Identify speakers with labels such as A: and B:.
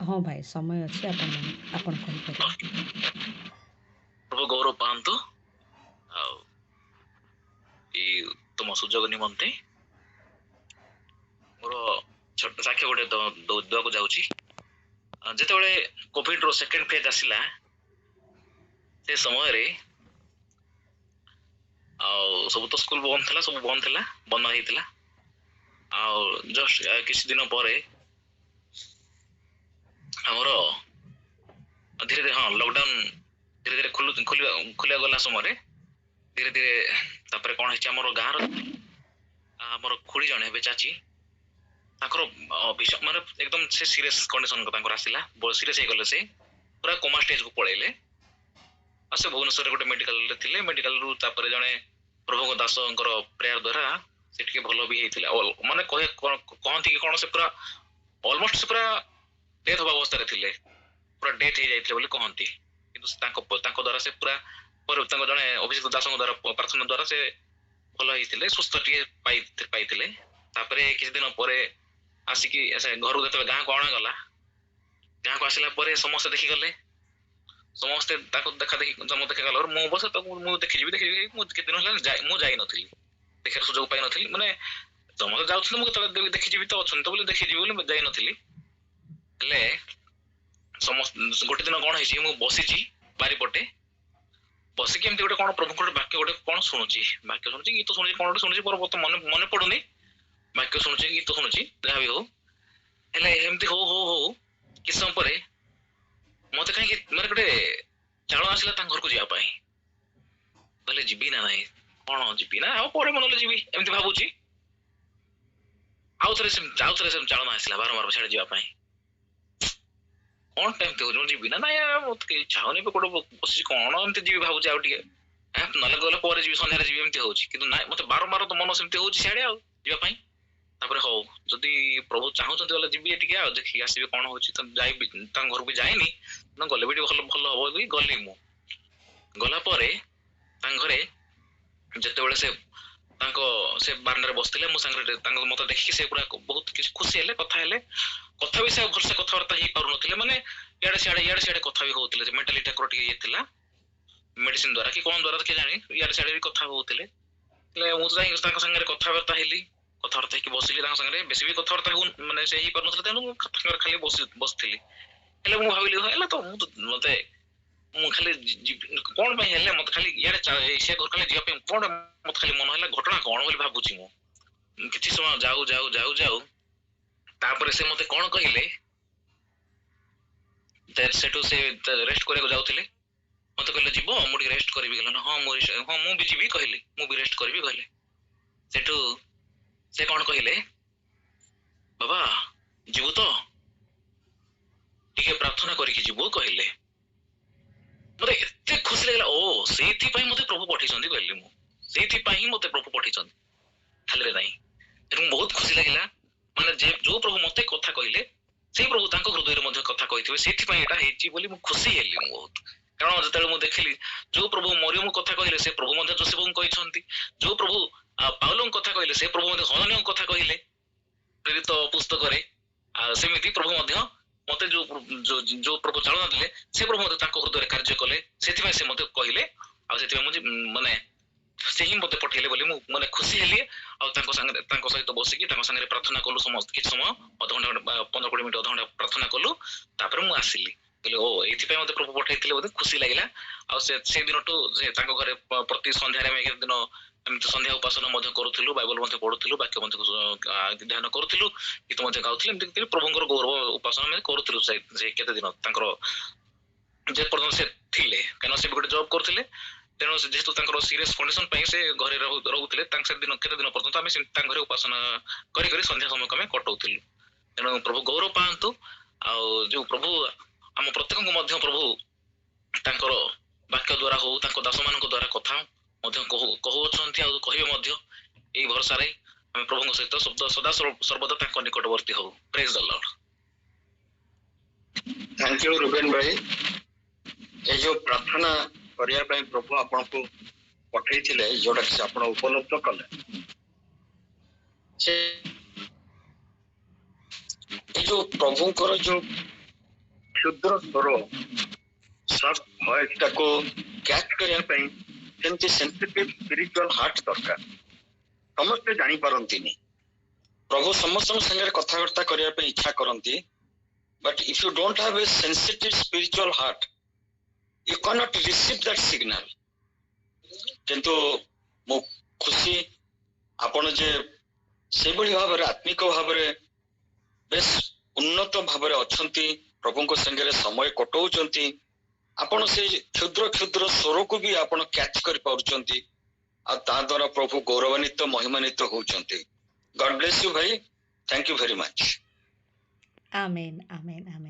A: ହଁ ଭାଇ, ସମୟ ଅଛି, ଆପଣ କହିପାରିବେ।
B: ପ୍ରଭୁ ଗୌରବ ପାଆନ୍ତୁ। ଆଉ ଏଇ ତୁମ ସୁଯୋଗ ନିମନ୍ତେ ମୋର ଛୋଟ ସାକ୍ଷ୍ୟ ଗୋଟେ ଦେବାକୁ ଯାଉଛି। ଯେତେବେଳେ କୋଭିଡ ର ସେକେଣ୍ଡ ଫେଜ ଆସିଲା ସେ ସମୟରେ ଆଉ ସବୁ ତ ସ୍କୁଲ ବନ୍ଦ ଥିଲା, ସବୁ ବନ୍ଦ ହେଇଥିଲା। ଆଉ ଜଷ୍ଟ କିଛି ଦିନ ପରେ ଆମର ଧୀରେ ଧୀରେ ଲକଡାଉନ ଧୀରେ ଧୀରେ ଖୋଲିବା ଗଲା ସମୟରେ ଧୀରେ ଧୀରେ ତାପରେ କଣ ହେଇଛି, ଆମର ଖୁଡି ଜଣେ ହେବେ ଚାଚୀ, ତାଙ୍କର ମାନେ ଏକଦମ ସେ ସିରିୟସ କଣ୍ଡିସନ ତାଙ୍କର ଆସିଲା, ସିରିୟସ ହେଇଗଲେ, ସେ ପୁରା କୋମା ଷ୍ଟେଜ କୁ ପଳେଇଲେ। ଆଉ ସେ ଭୁବନେଶ୍ୱରରେ ଗୋଟେ ମେଡିକାଲରେ ଥିଲେ। ମେଡିକାଲରୁ ତାପରେ ଜଣେ ପ୍ରଭୁଙ୍କ ଦାସଙ୍କର ପ୍ରେୟାର ଦ୍ଵାରା ସେ ଟିକେ ଭଲ ବି ହେଇଥିଲା। ମାନେ କହନ୍ତି କି କଣ, ସେ ପୁରା ଅଲମୋଷ୍ଟ ସେ ପୁରା ଡେଥ୍ ହବା ଅବସ୍ଥାରେ ଥିଲେ, ପୁରା ଡେଥ୍ ହେଇଯାଇଥିଲେ ବୋଲି କହନ୍ତି। କିନ୍ତୁ ତାଙ୍କ ଦ୍ଵାରା ସେ ପୁରା ତାଙ୍କ ଜଣେ ଅଭିଷେକ ଦାସଙ୍କ ଦ୍ଵାରା ପ୍ରାର୍ଥନା ଦ୍ଵାରା ସେ ଭଲ ହେଇଥିଲେ, ସୁସ୍ଥ ଟିକେ ପାଇଥିଲେ। ତାପରେ କିଛି ଦିନ ପରେ ଆସିକି ଘରକୁ ଯେତେବେଳେ ଗାଁକୁ ଅଣାଗଲା, ଗାଁକୁ ଆସିଲା ପରେ ସମସ୍ତେ ଦେଖିଗଲେ, ସମସ୍ତେ ତାକୁ ଦେଖାଗଲା। ମୁଁ ବସେ ତାକୁ ମୁଁ ଦେଖିଯିବି ମୁଁ କେତେ ଦିନ ହେଲା ମୁଁ ଯାଇନଥିଲି, ଦେଖିବାର ସୁଯୋଗ ପାଇନଥିଲି। ମାନେ ସମସ୍ତେ ଯାଉଥିଲେ, ମୁଁ କେତେବେଳେ ଦେଖିଯିବି ତ ଅଛନ୍ତି ତ ବୋଲି ଦେଖିଯିବି ବୋଲି ଯାଇନଥିଲି। ହେଲେ ଗୋଟେ ଦିନ କଣ ହେଇଛି, ମୁଁ ବସିଛି ବାରିପଟେ ବସିକି ଏମିତି ଗୋଟେ କଣ ପ୍ରଭୁଙ୍କର ବାକ୍ୟ ଗୋଟେ କଣ ଶୁଣୁଛି, ଗୀତ ଶୁଣୁଛି, କଣ ଗୋଟେ ଶୁଣୁଛି, ମନେ ପଡୁନି, ବାକ୍ୟ ଶୁଣୁଛି, ଗୀତ ଶୁଣୁଛି, ଯାହା ବି ହଉ। ହେଲେ ଏମିତି ହଉ ହଉ ହଉ କିଛି ସମୟ ପରେ ମତେ କାହିଁକି ମାନେ ଗୋଟେ ଚାଳ ଆସିଲା ତାଙ୍କ ଘରକୁ ଯିବା ପାଇଁ। କହିଲେ ଯିବି ନା ନାଇଁ, କଣ ଯିବି ନା ଆଉ ପରେ ମନେ ଯିବି ଏମିତି ଭାବୁଛି। ଆଉଥରେ ଚାଳନା ଆସିଲା ବାରମ୍ବାର ଛାଡି ଯିବା ପାଇଁ। କଣ ଏମିତି ହଉଛି, ମୁଁ ଯିବି ନା ନାଇଁ, ମତେ ଇଚ୍ଛା ହଉନି, କୋଉଟେ ବସିଛି, କଣ ଏମିତି ଯିବି ଭାବୁଛି, ଆଉ ଟିକେ ନହେଲେ ଗଲେ ପରେ ଯିବି, ସନ୍ଧ୍ୟାରେ ଯିବି, ଏମିତି ହଉଛି। କିନ୍ତୁ ନାଇଁ, ମତେ ବାରମ୍ବାର ତ ମନ ସେମିତି ହଉଛି ସିଆଡେ ଆଉ ଯିବା ପାଇଁ। ତାପରେ ହଉ, ଯଦି ପ୍ରଭୁ ଚାହୁଁଛନ୍ତି ଗଲେ ଯିବି ଟିକେ, ଆଉ ଦେଖିକି ଆସିବି କଣ ହଉଛି। ତ ଯାଇବି, ତାଙ୍କ ଘରକୁ ଯାଇନି, ଗଲେ ବି ଟିକେ ଭଲ ହବ ବୋଲି ଗଲି। ମୁଁ ଗଲା ପରେ ତାଙ୍କ ଘରେ ଯେତେବେଳେ ସେ ବାରଣ୍ଡାରେ ବସିଥିଲେ, ମୋ ସାଙ୍ଗରେ ମତେ ଦେଖିକି ସେ ପୁରା ବହୁତ କିଛି ଖୁସି ହେଲେ, କଥା ହେଲେ। କଥା ବି ସେ ଭଲସେ କଥାବାର୍ତ୍ତା ହେଇପାରୁନଥିଲେ, ମାନେ ଇଆଡେ ସିଆଡେ କଥା ବି ହଉଥିଲେ। ମେଣ୍ଟାଲି ତାଙ୍କର ଟିକେ ଇଏ ଥିଲା, ମେଡିସିନ ଦ୍ଵାରା କି କଣ ଦ୍ଵାରା କେଜାଣି, ଇଆଡେ ସିଆଡେ ବି କଥା ହଉଥିଲେ। ହେଲେ ମୁଁ ତ ଯାଇକି ତାଙ୍କ ସାଙ୍ଗରେ କଥାବାର୍ତ୍ତା ହେଇକି ବସିଲି ତାଙ୍କ ସାଙ୍ଗରେ। ବେଶୀ ବି କଥାବାର୍ତ୍ତା ମାନେ ସେ ହେଇପାରୁନଥିଲେ, ତେଣୁ ମୁଁ ତାଙ୍କର ଖାଲି ବସିଥିଲି। ହେଲେ ମୁଁ ଭାବିଲି ହେଲା ତ ମୁଁ ଖାଲି କଣ ପାଇଁ ହେଲେ ମତେ ଖାଲି ଇଆଡେ ସେ ଘର ଖାଲି ଯିବା ପାଇଁ କଣ ମତେ ଖାଲି ମନ ହେଲା, ଘଟଣା କଣ ବୋଲି ଭାବୁଛି। ମୁଁ କିଛି ସମୟ ଯାଉ ତାପରେ ସେ ମତେ କଣ କହିଲେ, ସେଠୁ ସେ ରେଷ୍ଟ କରିବାକୁ ଯାଉଥିଲେ, ମତେ କହିଲେ ଯିବ, ମୁଁ ଟିକେ ରେଷ୍ଟ କରିବି। ଗଲା ହଁ ମୁଁ ବି ଯିବି କହିଲି, ମୁଁ ବି ରେଷ୍ଟ କରିବି କହିଲେ। ସେଠୁ ସେ କଣ କହିଲେ, ବାବା ଯିବୁ ତ, ଟିକେ ପ୍ରାର୍ଥନା କରିକି ଯିବୁ କହିଲେ। ମତେ ଏତେ ଖୁସି ଲାଗିଲା, ଓ ସେଇଥିପାଇଁ ମତେ ପ୍ରଭୁ ପଠେଇଛନ୍ତି କହିଲି। ମୁଁ ସେଇଥିପାଇଁ ହିଁ ମତେ ପ୍ରଭୁ ପଠେଇଛନ୍ତି, ଖାଲିରେ ନାହିଁ। ଏବଂ ବହୁତ ଖୁସି ଲାଗିଲା, ମାନେ ଯୋଉ ପ୍ରଭୁ ମତେ କଥା କହିଲେ ସେଇ ପ୍ରଭୁ ତାଙ୍କ ହୃଦୟରେ ମଧ୍ୟ କଥା କହିଥିବେ, ସେଇଥିପାଇଁ ଏଇଟା ହେଇଛି ବୋଲି ମୁଁ ଖୁସି ହେଲି। ମୁଁ ବହୁତ, କାରଣ ଯେତେବେଳେ ମୁଁ ଦେଖିଲି ଯୋଉ ପ୍ରଭୁ ମରିୟମଙ୍କୁ କଥା କହିଲେ, ସେ ପ୍ରଭୁ ମଧ୍ୟ ଯୋସେଫଙ୍କୁ କହିଛନ୍ତି। ଯୋଉ ପ୍ରଭୁ ପାଉଲଙ୍କୁ କଥା କହିଲେ, ସେ ପ୍ରଭୁ ମଧ୍ୟ ହନନୀୟଙ୍କୁ କଥା କହିଲେ ପ୍ରେରିତ ପୁସ୍ତକରେ। ସେମିତି ପ୍ରଭୁ ମଧ୍ୟ ମତେ ଯୋଉ ପ୍ରଭୁ ଚାଳନା ଦେଲେ, ସେ ପ୍ରଭୁ ମଧ୍ୟ ତାଙ୍କ ହୃଦୟରେ କାର୍ଯ୍ୟ କଲେ। ସେଥିପାଇଁ ସେ ମତେ କହିଲେ, ଆଉ ସେଥିପାଇଁ ମୁଁ ମାନେ ସେ ହିଁ ମତେ ପଠେଇଲେ ବୋଲି ମୁଁ ମାନେ ଖୁସି ହେଲି। ଆଉ ତାଙ୍କ ସହିତ ବସିକି ତାଙ୍କ ସାଙ୍ଗରେ ପ୍ରାର୍ଥନା କଲୁ ସମସ୍ତେ, କିଛି ସମୟ, ଅଧଘଣ୍ଟା 15-20 ମିନିଟ୍, ଅଧଘଣ୍ଟା ପ୍ରାର୍ଥନା କଲୁ। ତାପରେ ମୁଁ ଆସିଲି, କହିଲି ଓ ଏଇଥିପାଇଁ ମତେ ପ୍ରଭୁ ପଠେଇଥିଲେ, ବୋଧେ ଖୁସି ଲାଗିଲା। ଆଉ ସେ ଦିନଠୁ ତାଙ୍କ ଘରେ ପ୍ରତି ସନ୍ଧ୍ୟାରେ ଆମେ ଏକ ଦିନ ଏମିତି ସନ୍ଧ୍ୟା ଉପାସନା ମଧ୍ୟ କରୁଥିଲୁ, ବାଇବଲ ମଧ୍ୟ ପଢୁଥିଲୁ, ବାକ୍ୟ ମଧ୍ୟ ଧ୍ୟାନ କରୁଥିଲୁ, ଗୀତ ମଧ୍ୟ ଗାଉଥିଲୁ। ଏମିତି ପ୍ରଭୁଙ୍କର ଗୌରବ ଉପାସନା ଆମେ କରୁଥିଲୁ ସେ କେତେ ଦିନ, ତାଙ୍କର ଯେ ପର୍ଯ୍ୟନ୍ତ ସେ ଥିଲେ। କାରଣ ସେ ବି ଗୋଟେ ଜବ୍ କରୁଥିଲେ, ତେଣୁ ଯେହେତୁ ତାଙ୍କର ସିରିୟସ କଣ୍ଡିସନ ପାଇଁ ସେ ଘରେ ରହୁଥିଲେ, କେତେ ଦିନ ପର୍ଯ୍ୟନ୍ତ ଆମେ ତାଙ୍କ ଘରେ ଉପାସନା କରି ସନ୍ଧ୍ୟା ସମୟକୁ ଆମେ କଟଉଥିଲୁ। ତେଣୁ ପ୍ରଭୁ ଗୌରବ ପାଆନ୍ତୁ। ଆଉ ଯୋଉ ପ୍ରଭୁ ଆମ ପ୍ରତ୍ୟେକଙ୍କୁ ମଧ୍ୟ ପ୍ରଭୁ ତାଙ୍କର ବାକ୍ୟ ଦ୍ଵାରା ହଉ, ତାଙ୍କ ଦାସ ମାନଙ୍କ ଦ୍ଵାରା କଥା ମଧ୍ୟ କହୁଅଛନ୍ତି, ଆଉ କହିବେ ମଧ୍ୟ। ଏଇ ଭରସାରେ ଆମେ ପ୍ରଭୁଙ୍କ ସହିତ ସଦା ସର୍ବଦା ତାଙ୍କ ନିକଟବର୍ତ୍ତୀ ହଉ। ପ୍ରେଜ୍ ଦ ଲର୍ଡ।
C: ଥ୍ୟାଙ୍କ ୟୁ ରୁବେନ ଭାଇ। ଏ ଯୋଉ ପ୍ରାର୍ଥନା କରିବା ପାଇଁ ପ୍ରଭୁ ଆପଣଙ୍କୁ ପଠେଇଥିଲେ, ଯୋଉଟା କି ଆପଣ ଉପଲବ୍ଧ କଲେ, ସେ ଏ ଯୋଉ ପ୍ରଭୁଙ୍କର ଯୋଉ କ୍ଷୁଦ୍ର ସ୍ୱର ସଫ୍ଟ ଭଏସ ଟାକୁ କ୍ୟାଚ୍ କରିବା ପାଇଁ ସେମିତି ସେନ୍ସିଟିଭ ସ୍ପିରିଚୁଆଲ ହାର୍ଟ ଦରକାର। ସମସ୍ତେ ଜାଣିପାରନ୍ତିନି, ପ୍ରଭୁ ସମସ୍ତଙ୍କ ସାଙ୍ଗରେ କଥାବାର୍ତ୍ତା କରିବା ପାଇଁ ଇଚ୍ଛା କରନ୍ତି, but if you don't have a sensitive spiritual heart you cannot receive that signal। କିନ୍ତୁ ମୁଁ ଖୁସି ଆପଣ ଯେ ସେଭଳି ଭାବରେ ଆତ୍ମିକ ଭାବରେ ବେଶ ଉନ୍ନତ ଭାବରେ ଅଛନ୍ତି, ପ୍ରଭୁଙ୍କ ସାଙ୍ଗରେ ସମୟ କଟଉଛନ୍ତି, ଆପଣ ସେଇ କ୍ଷୁଦ୍ର କ୍ଷୁଦ୍ର ସ୍ୱରକୁ ବି ଆପଣ କ୍ୟାଚ୍ କରିପାରୁଛନ୍ତି, ଆଉ ତା ଦ୍ୱାରା ପ୍ରଭୁ ଗୌରବାନ୍ୱିତ ମହିମାନ୍ୱିତ ହଉଛନ୍ତି। ଗଡ୍ ବ୍ଲେସ୍ ୟୁ ଭାଇ, thank you very much.
A: Amen amen amen.